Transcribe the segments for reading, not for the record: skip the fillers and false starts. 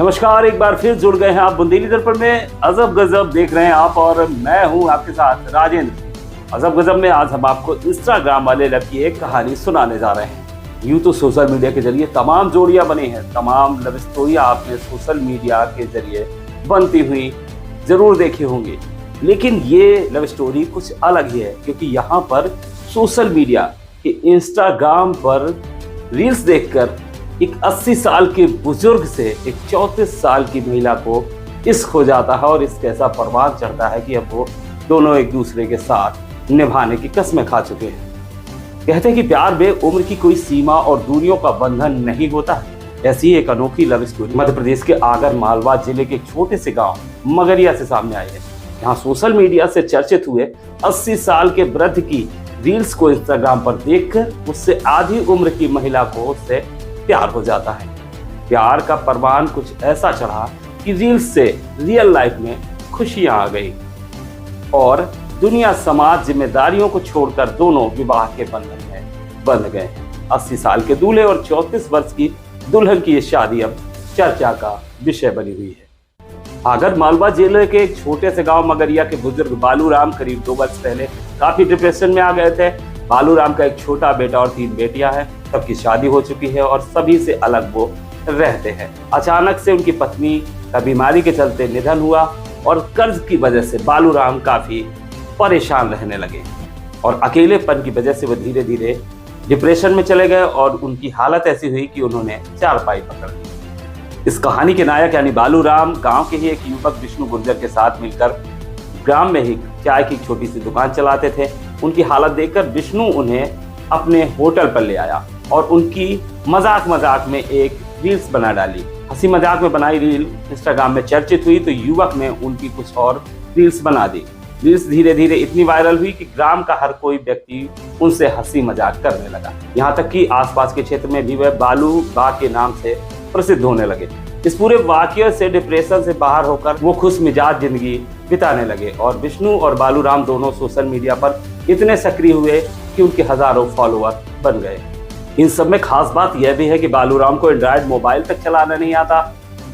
नमस्कार, एक बार फिर जुड़ गए हैं आप बुंदेली दर्पण में। अजब गजब देख रहे हैं आप और मैं हूं आपके साथ राजेंद्र। अजब गजब में आज हम आपको इंस्टाग्राम वाले लव की एक कहानी सुनाने जा रहे हैं। यूं तो सोशल मीडिया के जरिए तमाम जोड़ियां बनी हैं, तमाम लव स्टोरी आपने सोशल मीडिया के जरिए बनती हुई जरूर देखी होंगी, लेकिन ये लव स्टोरी कुछ अलग ही है, क्योंकि यहाँ पर सोशल मीडिया के इंस्टाग्राम पर रील्स देखकर एक 80 साल के बुजुर्ग से एक 34 साल की महिला को इश्क हो जाता है और इसका ऐसा परवान चढ़ता है कि अब वो दोनों एक दूसरे के साथ निभाने की कस्में खा चुके हैं। कहते हैं कि प्यार में उम्र की कोई सीमा और दूरियों का बंधन नहीं होता है। ऐसी ही एक अनोखी लव स्टोरी मध्य प्रदेश के आगर मालवा जिले के एक छोटे से गांव मगरिया से सामने आई है। यहाँ सोशल मीडिया से चर्चित हुए 80 साल के वृद्ध की रील्स को इंस्टाग्राम पर देखकर उससे आधी उम्र की महिला को उससे प्यार हो जाता है। प्यार का परवान कुछ ऐसा चढ़ा कि रील्स से रियल लाइफ में खुशियां आ गई और दुनिया समाज जिम्मेदारियों को छोड़कर दोनों विवाह के बंधन में बंध गए हैं। 80 साल के दूल्हे और 34 वर्ष की दुल्हन की ये शादी अब चर्चा का विषय बनी हुई है। आगर मालवा जिले के एक छोटे से गांव मगरिया के बुजुर्ग बालूराम करीब 2 वर्ष पहले काफी डिप्रेशन में आ गए थे। बालूराम का एक छोटा बेटा और 3 बेटियां हैं। सबकी शादी हो चुकी है और सभी से अलग वो रहते हैं। अचानक से उनकी पत्नी का बीमारी के चलते निधन हुआ और कर्ज की वजह से बालूराम काफी परेशान रहने लगे और अकेलेपन की वजह से वो धीरे धीरे डिप्रेशन में चले गए और उनकी हालत ऐसी हुई कि उन्होंने चारपाई पकड़ ली। इस कहानी के नायक यानी बालूराम गांव के ही एक युवक विष्णु गुर्जर के साथ मिलकर ग्राम में ही चाय की छोटी सी दुकान चलाते थे। उनकी हालत देखकर विष्णु उन्हें अपने होटल पर ले आया और उनकी मजाक मजाक में एक रील्स बना डाली। हंसी मजाक में बनाई रील इंस्टाग्राम में चर्चित हुई तो युवक ने उनकी कुछ और रील्स बना दी। रील्स धीरे धीरे इतनी वायरल हुई कि ग्राम का हर कोई व्यक्ति उनसे हंसी मजाक करने लगा। यहाँ तक कि आसपास के क्षेत्र में भी वह बालू बा के नाम से प्रसिद्ध होने लगे। इस पूरे वाकये से डिप्रेशन से बाहर होकर वो खुश मिजाज जिंदगी बिताने लगे और विष्णु और बालूराम दोनों सोशल मीडिया पर इतने सक्रिय हुए कि उनके हजारों फॉलोअर बन गए। इन सब में खास बात यह भी है कि बालूराम को एंड्रॉयड मोबाइल तक चलाना नहीं आता।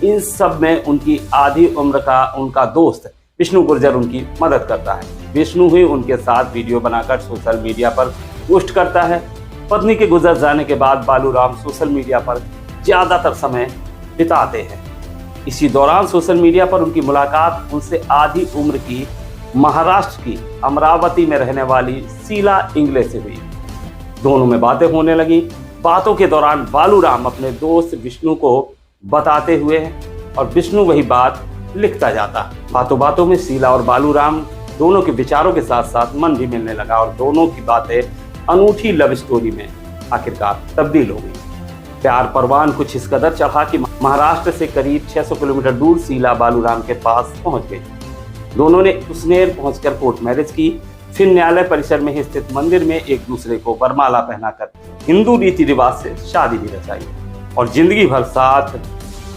इन सब में उनकी आधी उम्र का उनका दोस्त विष्णु गुर्जर उनकी मदद करता है। विष्णु ही उनके साथ वीडियो बनाकर सोशल मीडिया पर पोस्ट करता है। पत्नी के गुजर जाने के बाद बालूराम सोशल मीडिया पर ज्यादातर समय बिताते हैं। इसी दौरान सोशल मीडिया पर उनकी मुलाकात उनसे आधी उम्र की महाराष्ट्र की अमरावती में रहने वाली शीला इंगले से हुई। दोनों में बातें होने लगी। बातों के दौरान बालूराम अपने दोस्त विष्णु को बताते हुए और विष्णु वही बात लिखता जाता। बातों बातों में शीला और बालूराम दोनों के विचारों के साथ साथ मन भी मिलने लगा और दोनों की बातें अनूठी लव स्टोरी में आखिरकार तब्दील हो गई। प्यार परवान कुछ इस कदर चढ़ा कि महाराष्ट्र से करीब 600 किलोमीटर दूर शीला बालूराम के पास पहुंच गई। दोनों ने उसनेर पहुंचकर कोर्ट मैरिज की। फिर न्यायालय परिसर में ही स्थित मंदिर में एक दूसरे को वरमाला पहनाकर हिंदू रीति रिवाज से शादी भी रचाई और जिंदगी भर साथ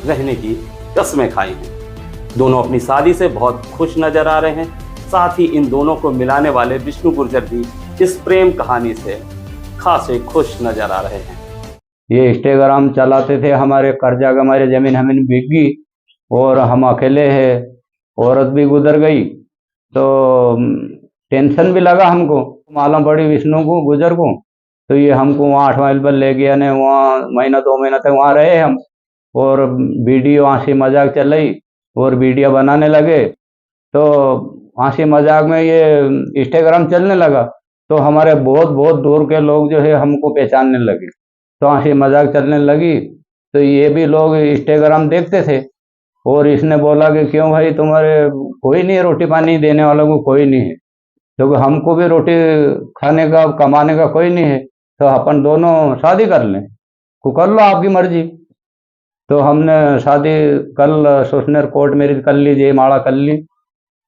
रहने की कस्में खाई हैं। दोनों अपनी शादी से बहुत खुश नजर आ रहे हैं। साथ ही इन दोनों को मिलाने वाले विष्णु गुर्जर भी इस प्रेम कहानी से खासे खुश नजर आ रहे हैं। ये इंस्टाग्राम चलाते थे, हमारे कर्जा का हमारी जमीन हमें बिक गई और हम अकेले हैं, औरत भी गुजर गई तो टेंशन भी लगा हमको। मालूम पड़ी विष्णु को गुजर को तो ये हमको वहाँ 8 माइल पर ले गया ने, वहाँ महीना 2 महीना तक वहाँ रहे हम और वीडियो हंसी मजाक चल रही और वीडियो बनाने लगे। तो हंसी मजाक में ये इंस्टाग्राम चलने लगा तो हमारे बहुत बहुत दूर के लोग जो है हमको पहचानने लगे। तो हंसी मजाक चलने लगी तो ये भी लोग इंस्टाग्राम देखते थे और इसने बोला कि क्यों भाई तुम्हारे कोई नहीं है, रोटी पानी देने वालों को कोई नहीं है, क्योंकि हमको भी रोटी खाने का कमाने का कोई नहीं है, तो अपन दोनों शादी कर लें, कर लो आपकी मर्जी। तो हमने शादी कल सुसनेर कोर्ट मैरिज कर ली, जयमाला कर ली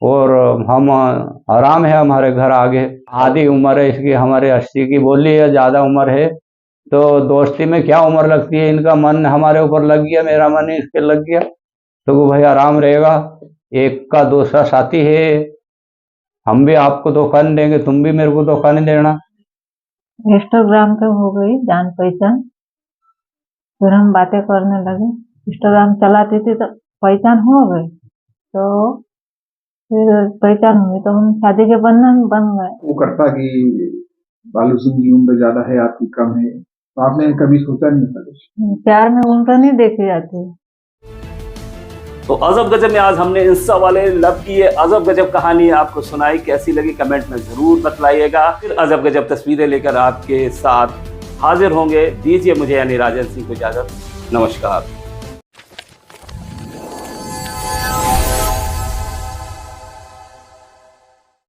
और हम आराम है। हमारे घर आगे आधी उम्र है इसकी, हमारे 80 की बोली है, ज़्यादा उम्र है। तो दोस्ती में क्या उम्र लगती है, इनका मन हमारे ऊपर लग गया, मेरा मन इसके लग गया, तो भाई आराम रहेगा। एक का दूसरा साथी है, हम भी आपको धोखा नहीं देंगे, तुम भी मेरे को धोखा नहीं देना। इंस्टाग्राम पे हो गई जान पहचान, फिर हम बातें करने लगे। इंस्टाग्राम चलाती थी तो पहचान हो गई, तो फिर पहचान हुई तो हम शादी के बंधन बन गए। वो करता कि बालू सिंह की उम्र ज्यादा है, आपकी कम है, तो आपने कभी सोचा नहीं था कुछ? प्यार में उम्र नहीं देखी जाती। तो अजब गजब में आज हमने इंस्टा वाले लव की ये अजब गजब कहानी आपको सुनाई। कैसी लगी कमेंट में जरूर बतलाइएगा। फिर अजब गजब तस्वीरें लेकर आपके साथ हाजिर होंगे। दीजिए मुझे यानी राजेंद्र सिंह को इजाजत। नमस्कार।